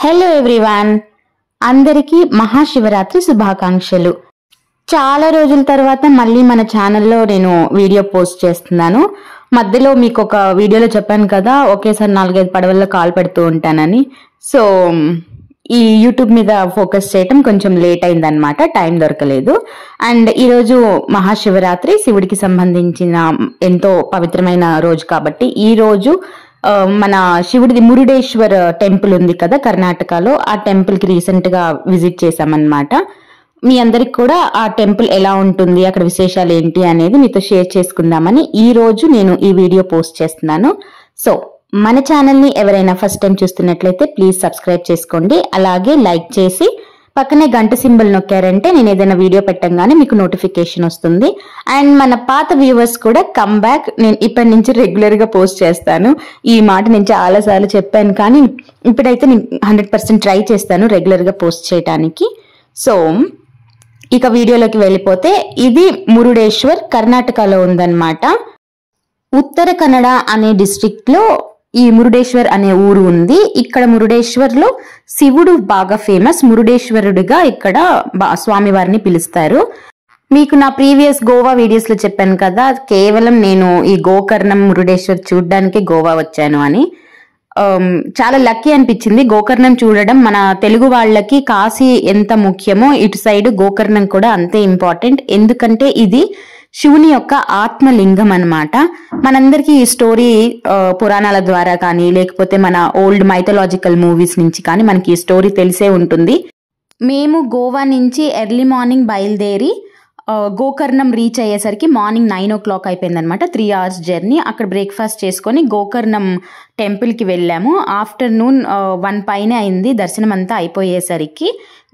Hello everyone, అందరికీ మహాశివరాత్రి శుభాకాంక్షలు. చాలా రోజుల తర్వాత మళ్ళీ మన ఛానల్లో నేను వీడియో పోస్ట్ చేస్తున్నాను. మధ్యలో మీకు ఒక వీడియోలో చెప్పాను కదా, ఒకేసారి 4-5 పడవల్లో కాలు పెడుతూ ఉంటానని. సో ఈ యూట్యూబ్ మీద ఫోకస్ చేయటం కొంచెం లేట్ అయిందనమాట, టైం దొరకలేదు. అండ్ ఈరోజు మహాశివరాత్రి, శివుడికి సంబంధించిన ఎంతో పవిత్రమైన రోజు కాబట్టి ఈ రోజు మన శివుడిది మురుడేశ్వర్ టెంపుల్ ఉంది కదా కర్ణాటకలో, ఆ టెంపుల్ కి రీసెంట్ గా విజిట్ చేశామన్నమాట. మీ అందరికి కూడా ఆ టెంపుల్ ఎలా ఉంటుంది, అక్కడ విశేషాలు ఏంటి అనేది మీతో షేర్ చేసుకుందామని ఈ రోజు నేను ఈ వీడియో పోస్ట్ చేస్తున్నాను. సో మన ఛానల్ ని ఎవరైనా ఫస్ట్ టైం చూస్తున్నట్లయితే ప్లీజ్ సబ్స్క్రైబ్ చేసుకోండి, అలాగే లైక్ చేసి పక్కనే గంట సింబల్ నొక్కారంటే నేను ఏదైనా వీడియో పెట్టంగానే మీకు నోటిఫికేషన్ వస్తుంది. అండ్ మన పాత వ్యూవర్స్ కూడా కమ్ బ్యాక్, నేను ఇప్పటి నుంచి రెగ్యులర్ గా పోస్ట్ చేస్తాను. ఈ మాట నేను చాలా సార్లు చెప్పాను, కానీ ఇప్పుడైతే నేను 100% ట్రై చేస్తాను రెగ్యులర్ గా పోస్ట్ చేయడానికి. సో ఇక వీడియోలోకి వెళ్ళిపోతే, ఇది మురుడేశ్వర్ కర్ణాటకలో ఉందన్నమాట. ఉత్తర కన్నడ అనే డిస్ట్రిక్ట్ లో ఈ మురుడేశ్వర్ అనే ఊరు ఉంది. ఇక్కడ మురుడేశ్వర్ లో శివుడు బాగా ఫేమస్, మురుడేశ్వరుడిగా ఇక్కడ స్వామివారిని పిలుస్తారు. మీకు నా ప్రీవియస్ గోవా వీడియోస్ లో చెప్పాను కదా, కేవలం నేను ఈ గోకర్ణం మురుడేశ్వర్ చూడడానికి గోవా వచ్చాను అని. చాలా లక్కీ అనిపించింది గోకర్ణం చూడడం. మన తెలుగు వాళ్ళకి కాశీ ఎంత ముఖ్యమో ఇటు సైడ్ గోకర్ణం కూడా అంతే ఇంపార్టెంట్. ఎందుకంటే ఇది శివుని యొక్క ఆత్మలింగం అన్నమాట. మనందరికీ ఈ స్టోరీ పురాణాల ద్వారా కానీ లేకపోతే మన ఓల్డ్ మైథలాజికల్ మూవీస్ నుంచి కానీ మనకి ఈ స్టోరీ తెలిసే ఉంటుంది. మేము గోవా నుంచి ఎర్లీ మార్నింగ్ బయలుదేరి గోకర్ణం రీచ్ అయ్యేసరికి మార్నింగ్ 9 o'clock అయిపోయింది అనమాట. 3 hours జర్నీ. అక్కడ బ్రేక్ఫాస్ట్ చేసుకొని గోకర్ణం టెంపుల్ కి వెళ్ళాము. ఆఫ్టర్నూన్ 1 పైనే అయింది దర్శనం అంతా అయిపోయేసరికి.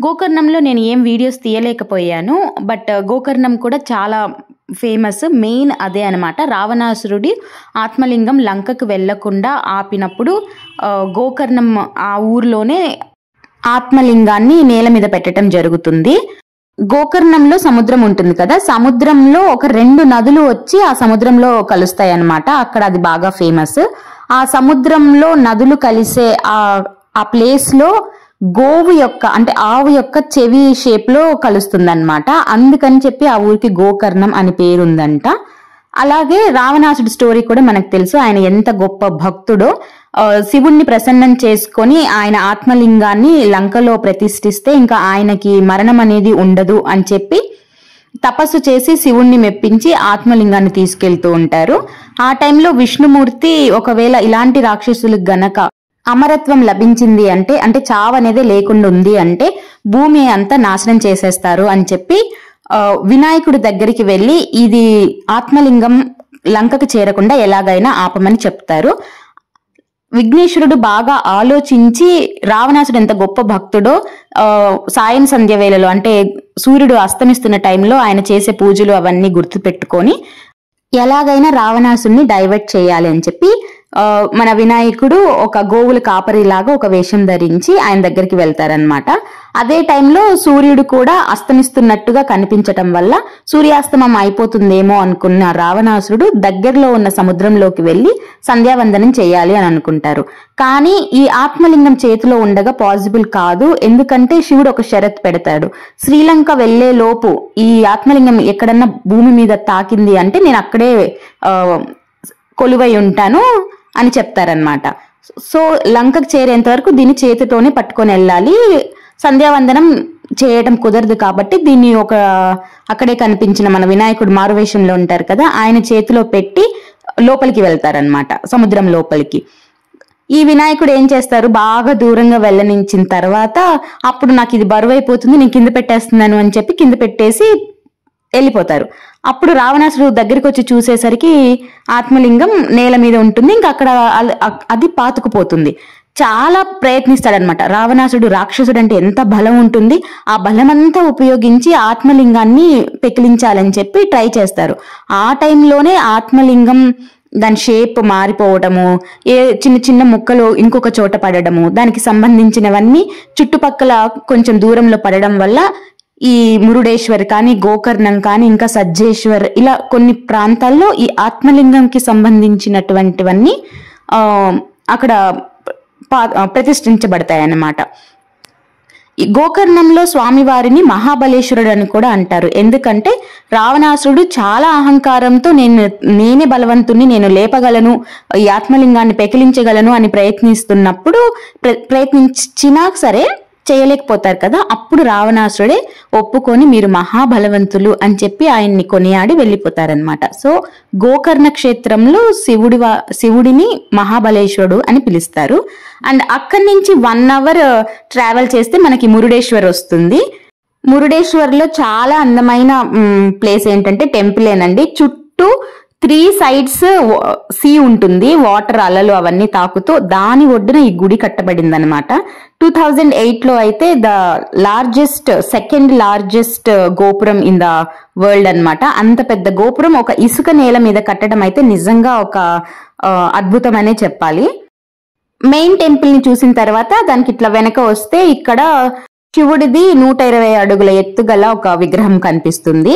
గోకర్ణంలో నేను ఏం వీడియోస్ తీయలేకపోయాను, బట్ గోకర్ణం కూడా చాలా ఫేమస్. మెయిన్ అదే అనమాట, రావణాసురుడి ఆత్మలింగం లంకకు వెళ్లకుండా ఆపినప్పుడు గోకర్ణం ఆ ఊర్లోనే ఆత్మలింగాన్ని నేల మీద పెట్టడం జరుగుతుంది. గోకర్ణంలో సముద్రం ఉంటుంది కదా, సముద్రంలో ఒక 2 నదులు వచ్చి ఆ సముద్రంలో కలుస్తాయి అన్నమాట. అక్కడ అది బాగా ఫేమస్. ఆ సముద్రంలో నదులు కలిసే ఆ ప్లేస్ లో గోవు యొక్క అంటే ఆవు యొక్క చెవి షేప్ లో కలుస్తుంది అనమాట. అందుకని చెప్పి ఆ ఊరికి గోకర్ణం అని పేరుందంట. అలాగే రావణాసుడి స్టోరీ కూడా మనకు తెలుసు. ఆయన ఎంత గొప్ప భక్తుడో, శివుణ్ణి ప్రసన్నం చేసుకొని ఆయన ఆత్మలింగాన్ని లంకలో ప్రతిష్ఠిస్తే ఇంకా ఆయనకి మరణం అనేది ఉండదు అని చెప్పి తపస్సు చేసి శివుణ్ణి మెప్పించి ఆత్మలింగాన్ని తీసుకెళ్తూ ఉంటారు. ఆ టైంలో విష్ణుమూర్తి ఒకవేళ ఇలాంటి రాక్షసులకు గనక అమరత్వం లభించింది అంటే చావు అనేది లేకుండా ఉంది అంటే భూమి అంతా నాశనం చేసేస్తారు అని చెప్పి వినాయకుడి దగ్గరికి వెళ్లి ఇది ఆత్మలింగం లంకకు చేరకుండా ఎలాగైనా ఆపమని చెప్తారు. విఘ్నేశ్వరుడు బాగా ఆలోచించి రావణాసుడు ఎంత గొప్ప భక్తుడో సాయం సంధ్య వేళలో అంటే సూర్యుడు అస్తమిస్తున్న టైంలో ఆయన చేసే పూజలు అవన్నీ గుర్తు పెట్టుకొని ఎలాగైనా రావణాసుడిని డైవర్ట్ చేయాలి అని చెప్పి మన వినాయకుడు ఒక గోవుల కాపరిలాగా ఒక వేషం ధరించి ఆయన దగ్గరికి వెళ్తారనమాట. అదే టైంలో సూర్యుడు కూడా అస్తమిస్తున్నట్టుగా కనిపించటం వల్ల సూర్యాస్తమం అయిపోతుందేమో అనుకున్న రావణాసురుడు దగ్గరలో ఉన్న సముద్రంలోకి వెళ్లి సంధ్యావందనం చేయాలి అని అనుకుంటారు. కానీ ఈ ఆత్మలింగం చేతిలో ఉండగా పాసిబుల్ కాదు. ఎందుకంటే శివుడు ఒక షరత్ పెడతాడు, శ్రీలంక వెళ్లే లోపు ఈ ఆత్మలింగం ఎక్కడన్నా భూమి మీద తాకింది అంటే నేను అక్కడే కొలువై ఉంటాను అని చెప్తారనమాట. సో లంకకు చేరేంత వరకు దీన్ని చేతితోనే పట్టుకొని వెళ్ళాలి. సంధ్యావందనం చేయడం కుదరదు కాబట్టి దీన్ని అక్కడే కనిపించిన మన వినాయకుడు మారువేషంలో ఉంటారు కదా, ఆయన చేతిలో పెట్టి లోపలికి వెళ్తారనమాట, సముద్రం లోపలికి. ఈ వినాయకుడు ఏం చేస్తారు, బాగా దూరంగా వెళ్ళనించిన తర్వాత అప్పుడు నాకు ఇది బరువు అయిపోతుంది నేను కింద పెట్టేస్తున్నాను అని చెప్పి కింద పెట్టేసి వెళ్ళిపోతారు. అప్పుడు రావణాసుడు దగ్గరికి వచ్చి చూసేసరికి ఆత్మలింగం నేల మీద ఉంటుంది. ఇంకా అక్కడ అది పాతుకుపోతుంది. చాలా ప్రయత్నిస్తాడనమాట రావణాసుడు. రాక్షసుడు అంటే ఎంత బలం ఉంటుంది, ఆ బలమంతా ఉపయోగించి ఆత్మలింగాన్ని పెకిలించాలని చెప్పి ట్రై చేస్తారు. ఆ టైంలోనే ఆత్మలింగం దాని షేప్ మారిపోవడము, ఏ చిన్న చిన్న ముక్కలు ఇంకొక చోట పడడము, దానికి సంబంధించినవన్నీ చుట్టుపక్కల కొంచెం దూరంలో పడడం వల్ల ఈ మురుడేశ్వర్ కానీ గోకర్ణం కానీ ఇంకా సజ్జేశ్వర్ ఇలా కొన్ని ప్రాంతాల్లో ఈ ఆత్మలింగంకి సంబంధించినటువంటివన్నీ అక్కడ ప్రతిష్ఠించబడతాయన్నమాట. ఈ గోకర్ణంలో స్వామివారిని మహాబలేశ్వరుడు అని కూడా అంటారు. ఎందుకంటే రావణాసురుడు చాలా అహంకారంతో నేనే బలవంతుని, నేను లేపగలను, ఈ ఆత్మలింగాన్ని పెకిలించగలను అని ప్రయత్నిస్తున్నప్పుడు ప్రయత్నించినా సరే చేయలేకపోతారు కదా, అప్పుడు రావణాసురుడే ఒప్పుకొని మీరు మహాబలవంతులు అని చెప్పి ఆయన్ని కొనియాడి వెళ్ళిపోతారనమాట. సో గోకర్ణ క్షేత్రంలో శివుడిని మహాబలేశ్వరుడు అని పిలుస్తారు. అండ్ అక్కడి నుంచి 1 hour ట్రావెల్ చేస్తే మనకి మురుడేశ్వర్ వస్తుంది. మురుడేశ్వర్లో చాలా అందమైన ప్లేస్ ఏంటంటే టెంపులేనండి. చుట్టూ 3 sides సీ ఉంటుంది, వాటర్ అలలు అవన్నీ తాకుతూ దాని ఒడ్డున ఈ గుడి కట్టబడింది అనమాట. 2008లో అయితే సెకండ్ లార్జెస్ట్ గోపురం ఇన్ ద వరల్డ్ అనమాట. అంత పెద్ద గోపురం ఒక ఇసుక నేల మీద కట్టడం అయితే నిజంగా ఒక అద్భుతం అనే చెప్పాలి. మెయిన్ టెంపుల్ ని చూసిన తర్వాత దానికి ఇట్లా వెనక వస్తే ఇక్కడ శివుడిది 120 అడుగుల ఎత్తుగల ఒక విగ్రహం కనిపిస్తుంది.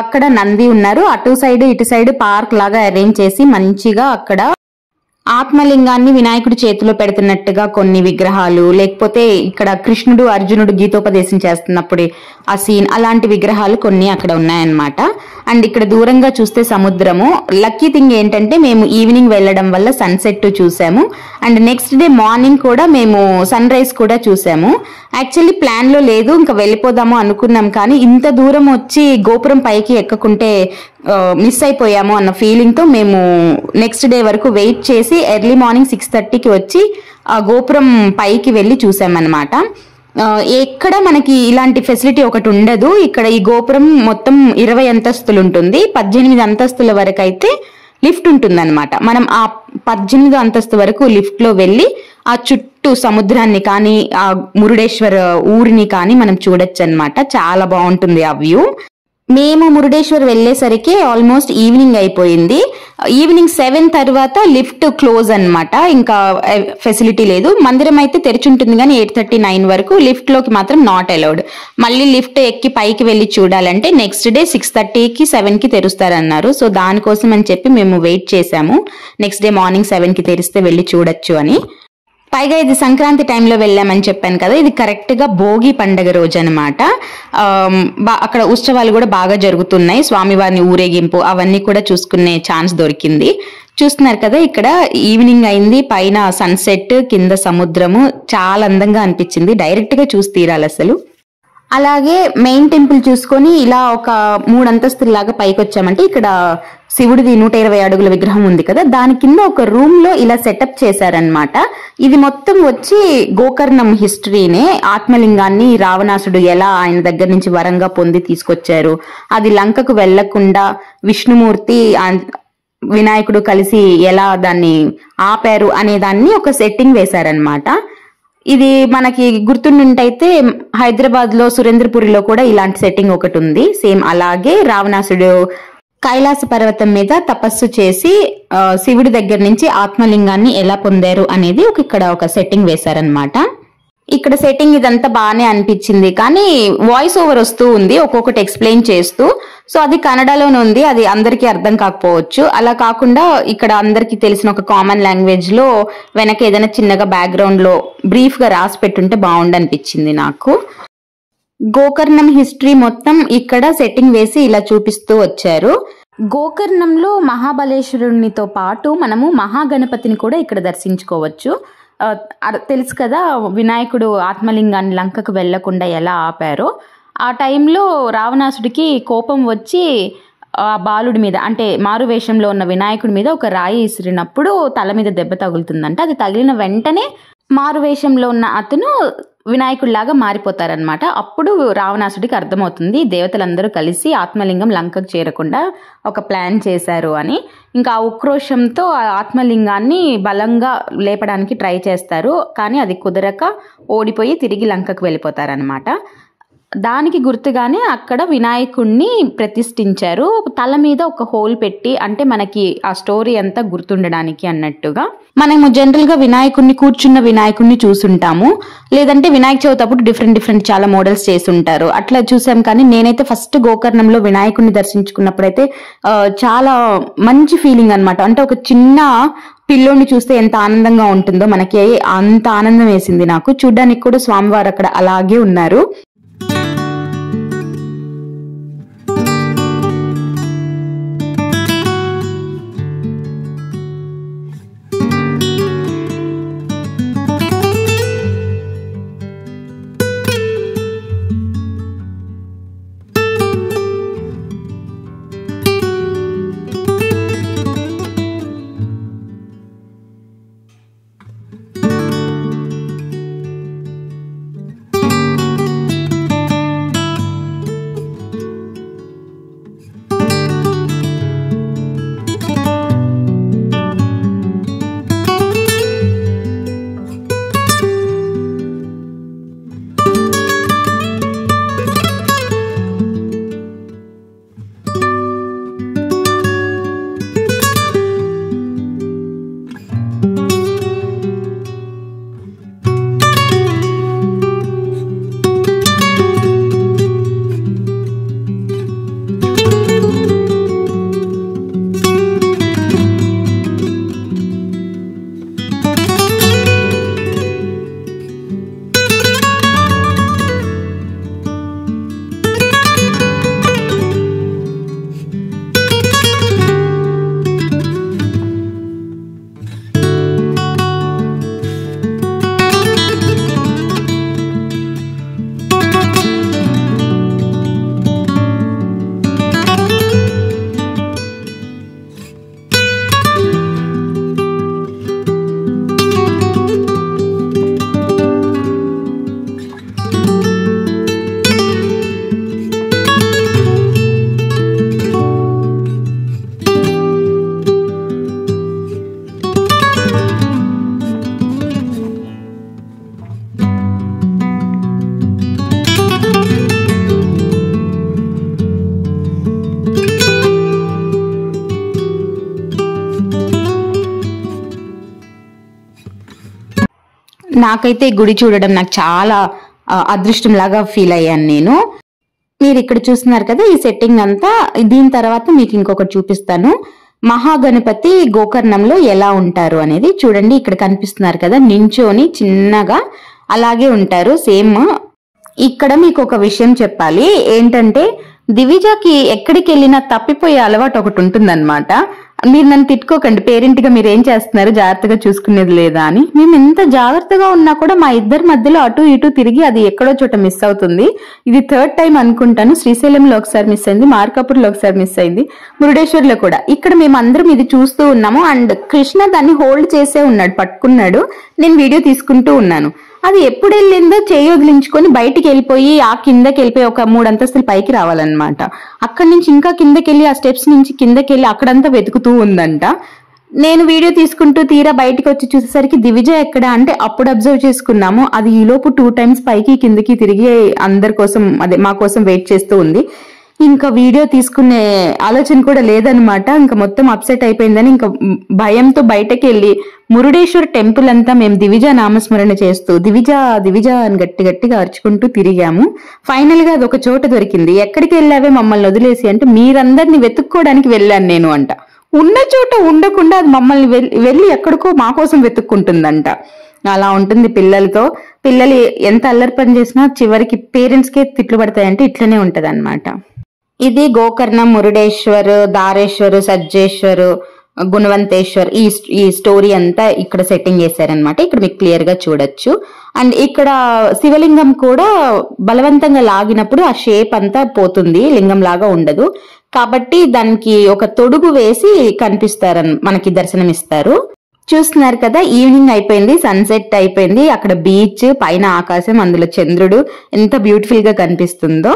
అక్కడ నంది ఉన్నారు. అటు సైడ్ ఇటు సైడ్ పార్క్ లాగా అరేంజ్ చేసి మంచిగా అక్కడ ఆత్మలింగాన్ని వినాయకుడి చేతిలో పెడుతున్నట్టుగా కొన్ని విగ్రహాలు, లేకపోతే ఇక్కడ కృష్ణుడు అర్జునుడు గీతోపదేశం చేస్తున్నప్పుడు ఆ సీన్, అలాంటి విగ్రహాలు కొన్ని అక్కడ ఉన్నాయన్నమాట. అండ్ ఇక్కడ దూరంగా చూస్తే సముద్రము. లక్కీ థింగ్ ఏంటంటే మేము ఈవినింగ్ వెళ్ళడం వల్ల సన్సెట్ చూసాము. అండ్ నెక్స్ట్ డే మార్నింగ్ కూడా మేము సన్ రైజ్ కూడా చూసాము. యాక్చువల్లీ ప్లాన్ లో లేదు, ఇంకా వెళ్ళిపోదాము అనుకున్నాం, కానీ ఇంత దూరం వచ్చి గోపురం పైకి ఎక్కకుంటే మిస్ అయిపోయాము అన్న ఫీలింగ్ తో మేము నెక్స్ట్ డే వరకు వెయిట్ చేసి ఎర్లీ మార్నింగ్ 6:30కి వచ్చి ఆ గోపురం పైకి వెళ్ళి చూసామన్నమాట. ఎక్కడ మనకి ఇలాంటి ఫెసిలిటీ ఒకటి ఉండదు. ఇక్కడ ఈ గోపురం మొత్తం 20 అంతస్తులు ఉంటుంది. 18 అంతస్తుల వరకు అయితే లిఫ్ట్ ఉంటుందన్నమాట. మనం ఆ 18 అంతస్తు వరకు లిఫ్ట్ లో వెళ్ళి ఆ చుట్టూ సముద్రాన్ని కానీ ఆ మురుడేశ్వర ఊరిని కానీ మనం చూడొచ్చు అనమాట. చాలా బాగుంటుంది ఆ వ్యూ. మేము మురుడేశ్వర్ వెళ్ళేసరికి ఆల్మోస్ట్ ఈవినింగ్ అయిపోయింది. ఈవినింగ్ 7 తర్వాత లిఫ్ట్ క్లోజ్ అన్నమాట. ఇంకా ఫెసిలిటీ లేదు. మందిరం అయితే తెరిచి ఉంటుంది కానీ 8:30-9 వరకు లిఫ్ట్ లోకి మాత్రం నాట్ అలౌడ్. మళ్ళీ లిఫ్ట్ ఎక్కి పైకి వెళ్ళి చూడాలంటే నెక్స్ట్ డే 6:30కి 7కి తెరుస్తారన్నారు. సో దానికోసం అని చెప్పి మేము వెయిట్ చేసాము, నెక్స్ట్ డే మార్నింగ్ 7కి తెరిస్తే వెళ్ళి చూడొచ్చు అని. పైగా ఇది సంక్రాంతి టైంలో వెళ్ళామని చెప్పాను కదా, ఇది కరెక్ట్ గా భోగి పండగ రోజు అనమాట. అక్కడ ఉత్సవాలు కూడా బాగా జరుగుతున్నాయి, స్వామివారిని ఊరేగింపు అవన్నీ కూడా చూసుకునే ఛాన్స్ దొరికింది. చూస్తున్నారు కదా ఇక్కడ ఈవినింగ్ అయింది, పైన సన్సెట్, కింద సముద్రము, చాలా అందంగా అనిపించింది. డైరెక్ట్ గా చూసి తీరాలి అసలు. అలాగే మెయిన్ టెంపుల్ చూసుకొని ఇలా ఒక 3 అంతస్తులాగా పైకి వచ్చామంటే ఇక్కడ శివుడిది 120 అడుగుల విగ్రహం ఉంది కదా, దాని కింద ఒక రూమ్ లో ఇలా సెటప్ చేశారనమాట. ఇది మొత్తం వచ్చి గోకర్ణం హిస్టరీనే. ఆత్మలింగాన్ని రావణాసుడు ఎలా ఆయన దగ్గర నుంచి వరంగా పొంది తీసుకొచ్చారు, అది లంకకు వెళ్లకుండా విష్ణుమూర్తి వినాయకుడు కలిసి ఎలా దాన్ని ఆపారు అనే దాన్ని ఒక సెట్టింగ్ వేశారనమాట. ఇది మనకి గుర్తుండుంటైతే హైదరాబాద్ లో సురేంద్రపురిలో కూడా ఇలాంటి సెట్టింగ్ ఒకటి ఉంది. సేమ్ అలాగే రావణాసుడు కైలాస పర్వతం మీద తపస్సు చేసి శివుడి దగ్గర నుంచి ఆత్మలింగాన్ని ఎలా పొందారు అనేది ఇక్కడ ఒక సెట్టింగ్ వేశారనమాట. ఇక్కడ సెట్టింగ్ ఇదంతా బాగానే అనిపించింది, కానీ వాయిస్ ఓవర్ వస్తూ ఉంది ఒక్కొక్కటి ఎక్స్ప్లెయిన్ చేస్తూ. సో అది కన్నడలోనే ఉంది, అది అందరికీ అర్థం కాకపోవచ్చు. అలా కాకుండా ఇక్కడ అందరికీ తెలిసిన ఒక కామన్ లాంగ్వేజ్ లో వెనక ఏదైనా చిన్నగా బ్యాక్గ్రౌండ్ లో బ్రీఫ్ గా రాసి పెట్టుంటే బాగుండనిపించింది నాకు. గోకర్ణం హిస్టరీ మొత్తం ఇక్కడ సెట్టింగ్ వేసి ఇలా చూపిస్తూ వచ్చారు. గోకర్ణంలో మహాబలేశ్వరునితో పాటు మనము మహాగణపతిని కూడా ఇక్కడ దర్శించుకోవచ్చు. తెలుసు కదా వినాయకుడు ఆత్మలింగాన్ని లంకకు వెళ్లకుండా ఎలా ఆపారో. ఆ టైంలో రావణాసుడికి కోపం వచ్చి ఆ బాలుడి మీద, అంటే మారు వేషంలో ఉన్న వినాయకుడి మీద ఒక రాయి ఇసిరినప్పుడు తల మీద దెబ్బ తగులుతుందంట. అది తగిలిన వెంటనే మారు వేషంలో ఉన్న అతను వినాయకుడిలాగా మారిపోతారనమాట. అప్పుడు రావణాసుడికి అర్థమవుతుంది దేవతలందరూ కలిసి ఆత్మలింగం లంకకు చేరకుండా ఒక ప్లాన్ చేశారు అని. ఇంకా ఆ ఉక్రోషంతో ఆ ఆత్మలింగాన్ని బలంగా లేపడానికి ట్రై చేస్తారు, కానీ అది కుదరక ఓడిపోయి తిరిగి లంకకు వెళ్ళిపోతారనమాట. దానికి గుర్తుగానే అక్కడ వినాయకుడిని ప్రతిష్ఠించారు. తల మీద ఒక హోల్ పెట్టి, అంటే మనకి ఆ స్టోరీ అంతా గుర్తుండడానికి అన్నట్టుగా. మనము జనరల్ గా వినాయకుడిని, కూర్చున్న వినాయకుడిని చూసుంటాము, లేదంటే వినాయక చవితి అప్పుడు డిఫరెంట్ చాలా మోడల్స్ చేసి ఉంటారు, అట్లా చూసాం. కానీ నేనైతే ఫస్ట్ గోకర్ణంలో వినాయకుడిని దర్శించుకున్నప్పుడైతే చాలా మంచి ఫీలింగ్ అన్నమాట. అంటే ఒక చిన్న పిల్లోని చూస్తే ఎంత ఆనందంగా ఉంటుందో మనకి, అంత ఆనందం వేసింది నాకు. చూడ్డానికి కూడా స్వామివారు అక్కడ అలాగే ఉన్నారు. నాకైతే ఈ గుడి చూడడం నాకు చాలా అదృష్టం లాగా ఫీల్ అయ్యాను నేను. మీరు ఇక్కడ చూస్తున్నారు కదా ఈ సెట్టింగ్ అంతా. దీని తర్వాత మీకు ఇంకొకటి చూపిస్తాను, మహాగణపతి గోకర్ణంలో ఎలా ఉంటారు అనేది. చూడండి ఇక్కడ కనిపిస్తున్నారు కదా, నించోని చిన్నగా అలాగే ఉంటారు సేమ్. ఇక్కడ మీకు ఒక విషయం చెప్పాలి ఏంటంటే, దివిజకి ఎక్కడికి వెళ్ళినా తప్పిపోయే అలవాటు ఒకటి ఉంటుందన్నమాట. మీరు నన్ను తిట్టుకోకండి, పేరెంట్ గా మీరు ఏం చేస్తున్నారు, జాగ్రత్తగా చూసుకునేది లేదా అని. మేము ఎంత జాగ్రత్తగా ఉన్నా కూడా మా ఇద్దరి మధ్యలో అటు ఇటు తిరిగి అది ఎక్కడో చోట మిస్ అవుతుంది. ఇది 3rd టైం అనుకుంటాను. శ్రీశైలంలో ఒకసారి మిస్ అయింది, మార్కాపూర్లో ఒకసారి మిస్ అయింది, మురుడేశ్వర్లో కూడా. ఇక్కడ మేము అందరం ఇది చూస్తూ ఉన్నాము అండ్ కృష్ణ దాన్ని హోల్డ్ చేసే ఉన్నాడు, పట్టుకున్నాడు. నేను వీడియో తీసుకుంటూ ఉన్నాను. అది ఎప్పుడు వెళ్ళిందో చేయి వదిలించుకొని బయటికి వెళ్ళిపోయి ఆ కిందకి వెళ్ళిపోయి ఒక 3 అంతస్తులు పైకి రావాలన్నమాట. అక్కడి నుంచి ఇంకా కిందకెళ్ళి ఆ స్టెప్స్ నుంచి కిందకెళ్ళి అక్కడంతా వెతుకుతూ ఉందంట. నేను వీడియో తీసుకుంటూ తీరా బయటికి వచ్చి చూసేసరికి దివిజ ఎక్కడ అంటే అప్పుడు అబ్జర్వ్ చేసుకున్నాము. అది ఈలోపు 2 టైమ్స్ పైకి కిందకి తిరిగి అందరి కోసం, అదే మా కోసం వెయిట్ చేస్తూ ఉంది. ఇంకా వీడియో తీసుకునే ఆలోచన కూడా లేదనమాట. ఇంకా మొత్తం అప్సెట్ అయిపోయిందని ఇంకా భయంతో బయటకి వెళ్ళి మురుడేశ్వర్ టెంపుల్ అంతా మేము దివిజ నామస్మరణ చేస్తూ దివిజ దివిజ అని గట్టిగా అరుచుకుంటూ తిరిగాము. ఫైనల్ గా అది ఒక చోట దొరికింది. ఎక్కడికి వెళ్ళావే మమ్మల్ని వదిలేసి అంటే, మీరందరినీ వెతుక్కోవడానికి వెళ్ళాను నేను అంట. ఉన్న చోట ఉండకుండా అది మమ్మల్ని వెళ్ళి ఎక్కడికో మా కోసం వెతుక్కుంటుందంట. అలా ఉంటుంది పిల్లలతో. పిల్లలు ఎంత అల్లరి పని చేసినా చివరికి పేరెంట్స్ కే తిట్లు పడతాయంటే ఇట్లనే ఉంటది అనమాట. ఇది గోకర్ణం, మురుడేశ్వర్, దారేశ్వర్, సజ్జేశ్వర్, గుణవంతేశ్వర్ ఈ స్టోరీ అంతా ఇక్కడ సెట్టింగ్ చేశారనమాట. ఇక్కడ మీకు క్లియర్ గా చూడొచ్చు. అండ్ ఇక్కడ శివలింగం కూడా బలవంతంగా లాగినప్పుడు ఆ షేప్ అంతా పోతుంది, లింగం లాగా ఉండదు. కాబట్టి దానికి ఒక తొడుగు వేసి మనకి దర్శనమిస్తారు. చూస్తున్నారు కదా, ఈవినింగ్ అయిపోయింది, సన్సెట్ అయిపోయింది. అక్కడ బీచ్, పైన ఆకాశం, అందులో చంద్రుడు ఎంత బ్యూటిఫుల్ గా కనిపిస్తుందో.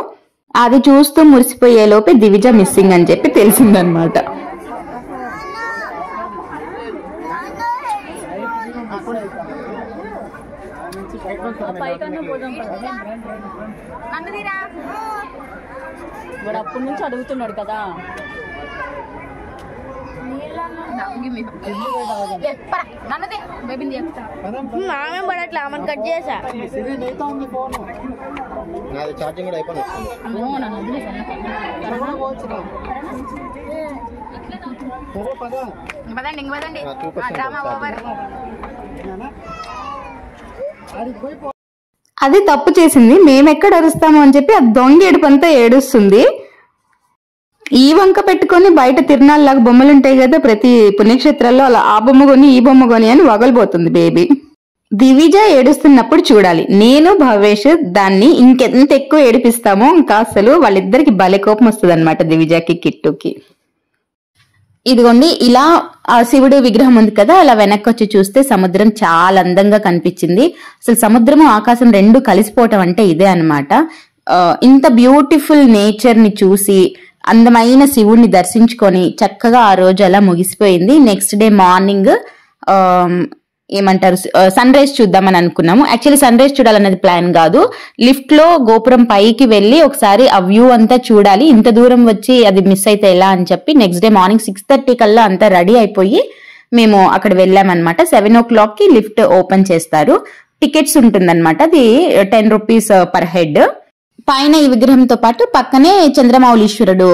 అది చూస్తూ మురిసిపోయే లోపే దివిజ మిస్సింగ్ అని చెప్పి తెలిసిందనమాట. వాడు అప్పటి నుంచి అడుగుతున్నాడు కదా. మామే పడట్లా ఆమెను కట్ చేసా. ఛార్జింగ్ కూడా అయిపోయింది. అది తప్పు చేసింది, మేమెక్కడ అరుస్తాము అని చెప్పి ఆ దొంగ ఏడుపంతా ఏడుస్తుంది. ఈ వంక పెట్టుకొని బయట తిరునాళ్ళలాగా బొమ్మలు ఉంటాయి కదా ప్రతి పుణ్యక్షేత్రాల్లో, అలా ఆ బొమ్మ కొని ఈ బొమ్మ కొని అని వగలిపోతుంది బేబీ. దివిజ ఏడుస్తున్నప్పుడు చూడాలి, నేను భవేష్ దాన్ని ఇంకెంత ఎక్కువ ఏడిపిస్తామో ఇంకా అసలు వాళ్ళిద్దరికి భలే కోపం వస్తుంది అనమాట దివిజకి కిట్టుకి. ఇదిగోండి ఇలా ఆ శివుడు విగ్రహం ఉంది కదా, అలా వెనక్కి వచ్చి చూస్తే సముద్రం చాలా అందంగా కనిపించింది. అసలు సముద్రము ఆకాశం రెండు కలిసిపోవటం అంటే ఇదే అనమాట. ఇంత బ్యూటిఫుల్ నేచర్ ని చూసి అందమైన శివుడిని దర్శించుకొని చక్కగా ఆ రోజు అలా ముగిసిపోయింది. నెక్స్ట్ డే మార్నింగ్ ఏమంటారు సన్ రైజ్ చూద్దామని అనుకున్నాము. యాక్చువల్లీ సన్ రైజ్ చూడాలన్నది ప్లాన్ కాదు, లిఫ్ట్ లో గోపురం పైకి వెళ్ళి ఒకసారి ఆ వ్యూ అంతా చూడాలి, ఇంత దూరం వచ్చి అది మిస్ అయితే ఎలా అని చెప్పి నెక్స్ట్ డే మార్నింగ్ 6:30 కల్లా అంతా రెడీ అయిపోయి మేము అక్కడ వెళ్ళామన్నమాట. 7 o'clock కి లిఫ్ట్ ఓపెన్ చేస్తారు. టికెట్స్ ఉంటుందన్నమాట, అది 10 rupees పర్ హెడ్. పైన ఈ విగ్రహంతో పాటు పక్కనే చంద్రమౌళీశ్వరుడు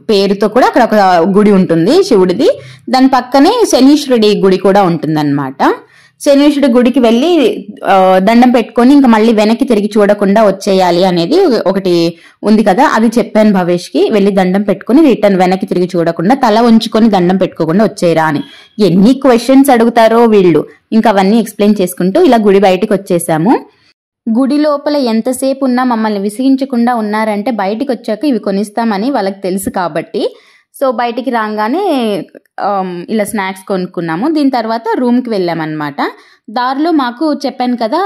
పేరుతో కూడా అక్కడ ఒక గుడి ఉంటుంది శివుడిది. దాని పక్కనే శనీశ్వరుడి గుడి కూడా ఉంటుందన్నమాట. శనీశ్వరుడి గుడికి వెళ్ళి దండం పెట్టుకొని ఇంకా మళ్ళీ వెనక్కి తిరిగి చూడకుండా వచ్చేయాలి అనేది ఒకటి ఉంది కదా, అది చెప్పాను భవేష్ కి. వెళ్ళి దండం పెట్టుకుని రిటర్న్ వెనక్కి తిరిగి చూడకుండా తల ఉంచుకొని దండం పెట్టుకోకుండా వచ్చేయరా అని. ఎన్ని క్వశ్చన్స్ అడుగుతారో వీళ్ళు. ఇంకా అవన్నీ ఎక్స్ప్లెయిన్ చేసుకుంటూ ఇలా గుడి బయటికి వచ్చేసాము. గుడి లోపల ఎంతసేపు ఉన్నా మమ్మల్ని విసిగించకుండా ఉన్నారంటే బయటికి వచ్చాక ఇవి కొనిస్తామని వాళ్ళకి తెలుసు కాబట్టి. సో బయటికి రాగానే ఇలా స్నాక్స్ కొనుక్కున్నాము. దీని తర్వాత రూమ్కి వెళ్ళామన్నమాట. దారిలో మాకు చెప్పాను కదా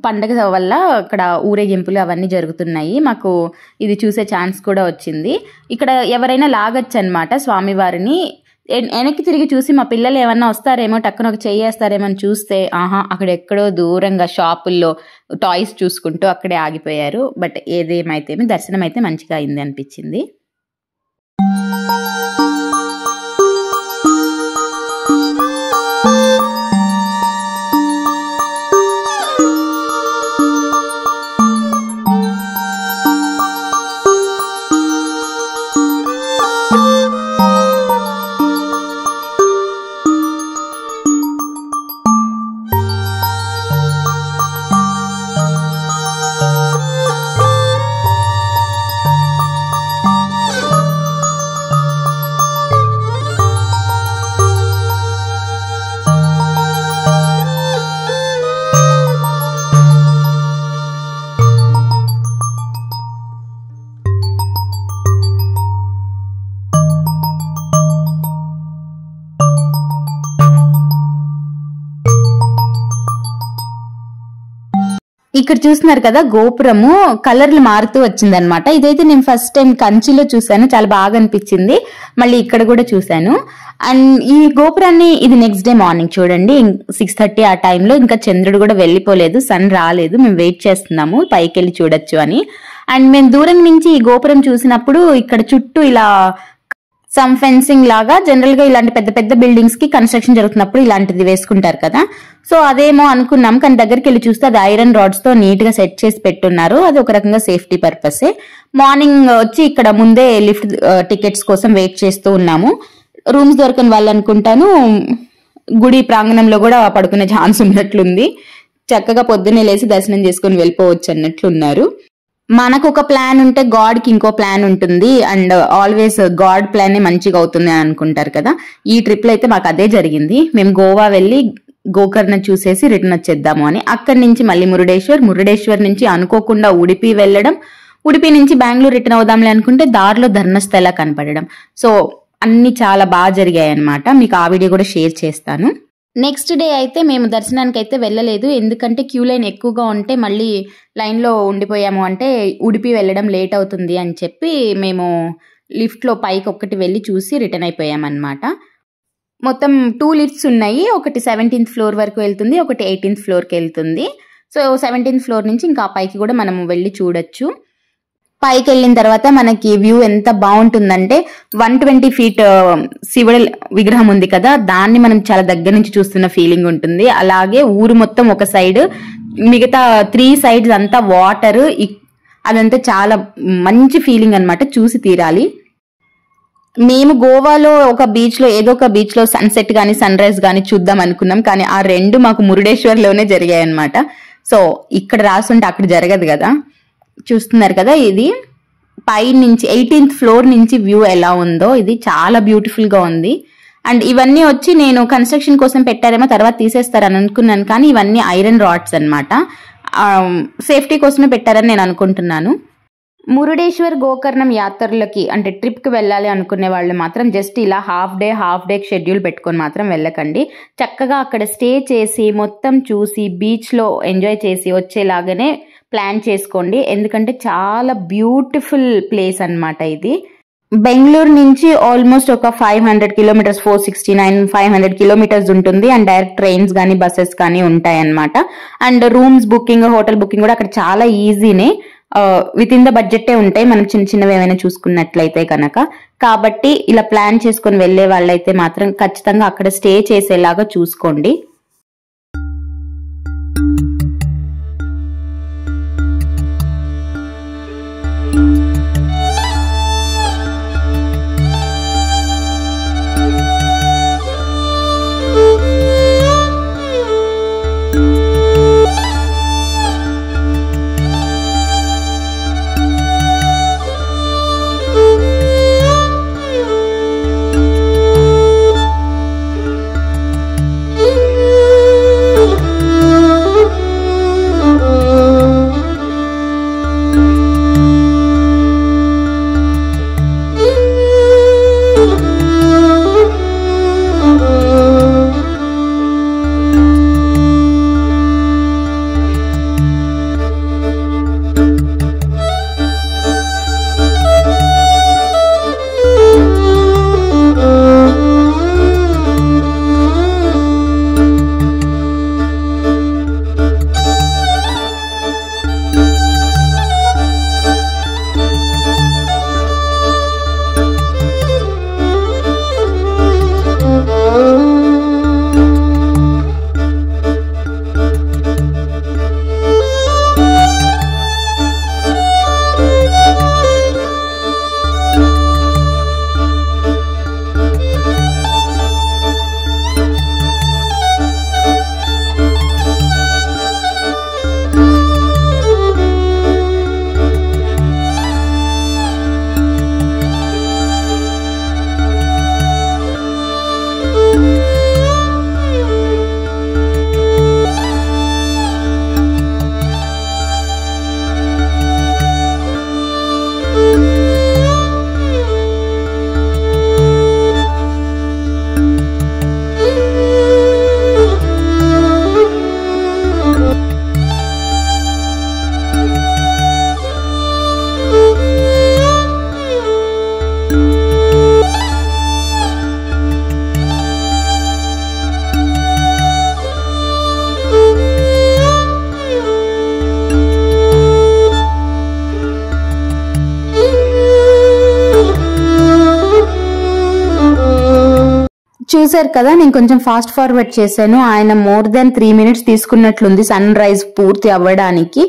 పండగ వల్ల అక్కడ ఊరేగింపులు అవన్నీ జరుగుతున్నాయి, మాకు ఇది చూసే ఛాన్స్ కూడా వచ్చింది. ఇక్కడ ఎవరైనా లాగచ్చు అనమాట స్వామివారిని. వెనక్కి తిరిగి చూసి మా పిల్లలు ఏమన్నా వస్తారేమో టక్కున ఒక చెయ్యేస్తారేమో అని చూస్తే అక్కడ ఎక్కడో దూరంగా షాపుల్లో టాయ్స్ చూసుకుంటూ అక్కడే ఆగిపోయారు. బట్ ఏదేమైతే దర్శనం అయితే మంచిగా అయింది అనిపించింది. ఇక్కడ చూస్తున్నారు కదా గోపురము కలర్లు మారుతూ వచ్చిందనమాట. ఇదైతే నేను ఫస్ట్ టైం కంచిలో చూసాను, చాలా బాగా అనిపించింది. మళ్ళీ ఇక్కడ కూడా చూసాను. అండ్ ఈ గోపురాన్ని ఇది నెక్స్ట్ డే మార్నింగ్ చూడండి 6:30 ఆ టైంలో. ఇంకా చంద్రుడు కూడా వెళ్ళిపోలేదు, సన్ రాలేదు, మేము వెయిట్ చేస్తున్నాము పైకి వెళ్ళి చూడొచ్చు అని. అండ్ మేము దూరం నుంచి ఈ గోపురం చూసినప్పుడు ఇక్కడ చుట్టూ ఇలా సమ్ ఫెన్సింగ్ లాగా, జనరల్ గా ఇలాంటి పెద్ద పెద్ద బిల్డింగ్స్ కి కన్స్ట్రక్షన్ జరుగుతున్నప్పుడు ఇలాంటిది వేసుకుంటారు కదా, సో అదేమో అనుకున్నాం. కానీ దగ్గరికి వెళ్ళి చూస్తే అది ఐరన్ రాడ్స్ తో నీట్ గా సెట్ చేసి పెట్టున్నారు. అది ఒక రకంగా సేఫ్టీ పర్పసే. మార్నింగ్ వచ్చి ఇక్కడ ముందే లిఫ్ట్ టికెట్స్ కోసం వెయిట్ చేస్తూ ఉన్నాము. రూమ్స్ దొరకని వాళ్ళు అనుకుంటాను గుడి ప్రాంగణంలో కూడా పడుకునే ఛాన్స్ ఉన్నట్లుంది. చక్కగా పొద్దున్నే లేచి దర్శనం చేసుకుని వెళ్ళిపోవచ్చు అన్నట్లున్నారు. మనకు ఒక ప్లాన్ ఉంటే గాడ్ కి ఇంకో ప్లాన్ ఉంటుంది, అండ్ ఆల్వేస్ గాడ్ ప్లాన్ మంచిగా అవుతుంది అని అనుకుంటారు కదా. ఈ ట్రిప్ లో అయితే మాకు అదే జరిగింది. మేము గోవా వెళ్ళి గోకర్ణ చూసేసి రిటర్న్ వచ్చేద్దాము అని, అక్కడి నుంచి మళ్ళీ మురుడేశ్వర్ నుంచి అనుకోకుండా ఉడిపి వెళ్ళడం, ఉడిపి నుంచి బెంగళూరు రిటర్న్ అవుదాంలే అనుకుంటే దారిలో ధర్మస్థల కనపడడం. సో అన్ని చాలా బాగా జరిగాయి అనమాట. మీకు ఆ వీడియో కూడా షేర్ చేస్తాను. నెక్స్ట్ డే అయితే మేము దర్శనానికి అయితే వెళ్ళలేదు, ఎందుకంటే క్యూ లైన్ ఎక్కువగా ఉంటే మళ్ళీ లైన్లో ఉండిపోయాము అంటే ఉడిపి వెళ్ళడం లేట్ అవుతుంది అని చెప్పి మేము లిఫ్ట్లో పైకి ఒక్కటి వెళ్ళి చూసి రిటర్న్ అయిపోయామన్నమాట. మొత్తం 2 లిఫ్ట్స్ ఉన్నాయి, ఒకటి 17th floor వరకు వెళ్తుంది, ఒకటి 18th floorకి వెళ్తుంది. సో 17th ఫ్లోర్ నుంచి ఇంకా పైకి కూడా మనం వెళ్ళి చూడొచ్చు. పైకి వెళ్ళిన తర్వాత మనకి వ్యూ ఎంత బాగుంటుందంటే 120 feet శివుడి విగ్రహం ఉంది కదా, దాన్ని మనం చాలా దగ్గర నుంచి చూస్తున్న ఫీలింగ్ ఉంటుంది. అలాగే ఊరు మొత్తం ఒక సైడ్, మిగతా 3 sides అంతా వాటర్, అదంతా చాలా మంచి ఫీలింగ్ అన్నమాట. చూసి తీరాలి. మేము గోవాలో ఒక బీచ్ లో ఏదో ఒక బీచ్ లో సన్సెట్ గానీ సన్ రైజ్ గానీ చూద్దాం అనుకున్నాం, కానీ ఆ 2 మాకు మురుడేశ్వర్లోనే జరిగాయి అనమాట. సో ఇక్కడ రాసుంటే అక్కడ జరగదు కదా. చూస్తున్నారు కదా, ఇది పై నుంచి 18th ఫ్లోర్ నుంచి వ్యూ ఎలా ఉందో, ఇది చాలా బ్యూటిఫుల్ గా ఉంది. అండ్ ఇవన్నీ వచ్చి నేను కన్స్ట్రక్షన్ కోసం పెట్టారేమో తర్వాత తీసేస్తారని అనుకున్నాను, కానీ ఇవన్నీ ఐరన్ రాడ్స్ అన్నమాట. సేఫ్టీ కోసమే పెట్టారని నేను అనుకుంటున్నాను. మురుడేశ్వర్ గోకర్ణం యాత్రలకి అంటే ట్రిప్ కి వెళ్ళాలి అనుకునే వాళ్ళు మాత్రం జస్ట్ ఇలా హాఫ్ డే షెడ్యూల్ పెట్టుకొని మాత్రం వెళ్ళకండి. చక్కగా అక్కడ స్టే చేసి మొత్తం చూసి బీచ్ లో ఎంజాయ్ చేసి వచ్చేలాగానే ప్లాన్ చేసుకోండి. ఎందుకంటే చాలా బ్యూటిఫుల్ ప్లేస్ అన్నమాట ఇది. బెంగళూరు నుంచి ఆల్మోస్ట్ ఒక 500 kilometers, 469-500 kilometers ఉంటుంది. అండ్ డైరెక్ట్ ట్రైన్స్ కానీ బస్సెస్ కానీ ఉంటాయి అన్నమాట. And rooms booking, hotel booking కూడా అక్కడ చాలా ఈజీనే, విత్ ఇన్ ద బడ్జెటే ఉంటాయి మనం చిన్నవి ఏమైనా చూసుకున్నట్లయితే కనుక. కాబట్టి ఇలా ప్లాన్ చేసుకొని వెళ్లే వాళ్ళైతే మాత్రం ఖచ్చితంగా అక్కడ స్టే చేసేలాగా చూసుకోండి. చూసారు కదా, నేను కొంచెం ఫాస్ట్ ఫార్వర్డ్ చేశాను. ఆయన మోర్ దాన్ 3 minutes తీసుకున్నట్లుంది సన్ రైజ్ పూర్తి అవ్వడానికి.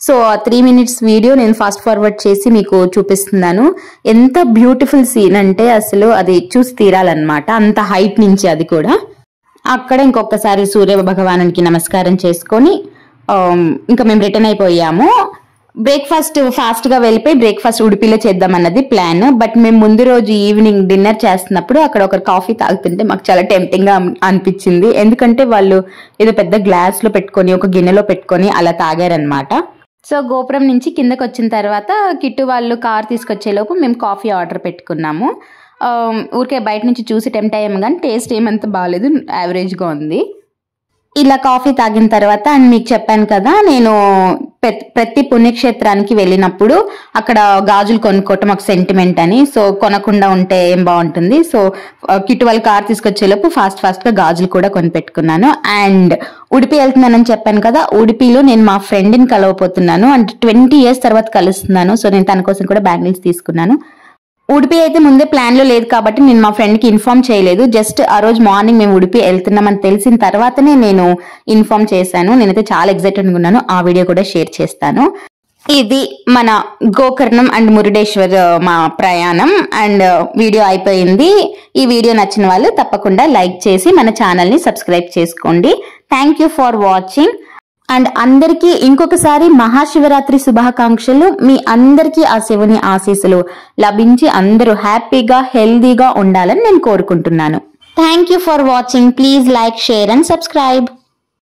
సో ఆ 3 minutes వీడియో నేను ఫాస్ట్ ఫార్వర్డ్ చేసి మీకు చూపిస్తున్నాను. ఎంత బ్యూటిఫుల్ సీన్ అంటే అసలు అది చూసి తీరాలన్నమాట, అంత హైట్ నుంచి. అది కూడా అక్కడ ఇంకొకసారి సూర్య భగవానునికి నమస్కారం చేసుకొని ఇంకా మేము రిటర్న్ అయిపోయాము. బ్రేక్ఫాస్ట్ ఫాస్ట్ గా వెళ్ళిపోయి బ్రేక్ఫాస్ట్ ఉడిపిలో చేద్దామన్నది ప్లాన్. బట్ మేము ముందు రోజు ఈవినింగ్ డిన్నర్ చేస్తున్నప్పుడు అక్కడ ఒక కాఫీ తాగుతుంటే మాకు చాలా టెంప్టింగ్ గా అనిపించింది. ఎందుకంటే వాళ్ళు ఏదో పెద్ద గ్లాస్ లో పెట్టుకొని ఒక గిన్నెలో పెట్టుకొని అలా తాగారనమాట. సో గోపురం నుంచి కిందకి వచ్చిన తర్వాత కిట్టు వాళ్ళు కార్ తీసుకొచ్చేలోపు మేము కాఫీ ఆర్డర్ పెట్టుకున్నాము. ఊరికే బయట నుంచి చూసి టెంప్ట్ అయ్యాము, కానీ టేస్ట్ ఏమంత బాగాలేదు, యావరేజ్గా ఉంది. ఇలా కాఫీ తాగిన తర్వాత అండ్ మీకు చెప్పాను కదా నేను ప్రతి పుణ్యక్షేత్రానికి వెళ్ళినప్పుడు అక్కడ గాజులు కొనుక్కోవటం ఒక సెంటిమెంట్ అని. సో కొనకుండా ఉంటే ఏం బాగుంటుంది. సో కిట్టు వాళ్ళ కార్ తీసుకొచ్చేలోపు ఫాస్ట్ గా గాజులు కూడా కొనిపెట్టుకున్నాను. అండ్ ఉడిపి వెళ్తున్నానని చెప్పాను కదా, ఉడిపిలో నేను మా ఫ్రెండ్ని కలవపోతున్నాను. అంటే 20 years తర్వాత కలుస్తున్నాను. సో నేను తన కోసం కూడా బ్యాంగిల్స్ తీసుకున్నాను. ఉడిపి అయితే ముందే ప్లాన్ లో లేదు కాబట్టి నేను మా ఫ్రెండ్ కి ఇన్ఫార్మ్ చేయలేదు. జస్ట్ ఆ రోజు మార్నింగ్ మేము ఉడిపి వెళ్తున్నామని తెలిసిన తర్వాతనే నేను ఇన్ఫార్మ్ చేశాను. నేనైతే చాలా ఎక్సైటెడ్ ఉన్నాను. ఆ వీడియో కూడా షేర్ చేస్తాను. ఇది మన గోకర్ణం అండ్ మురుడేశ్వర్ మా ప్రయాణం అండ్ వీడియో అయిపోయింది. ఈ వీడియో నచ్చిన వాళ్ళు తప్పకుండా లైక్ చేసి మన ఛానల్ ని సబ్స్క్రైబ్ చేసుకోండి. Thank you for watching. And అందరికీ ఇంకొకసారి మహాశివరాత్రి శుభాకాంక్షలు. మీ అందరికీ ఆ శివుని ఆశీస్సులు లభించి అందరూ హ్యాపీగా హెల్దీగా ఉండాలని నేను కోరుకుంటున్నాను. Thank you for watching. Please like, share and subscribe.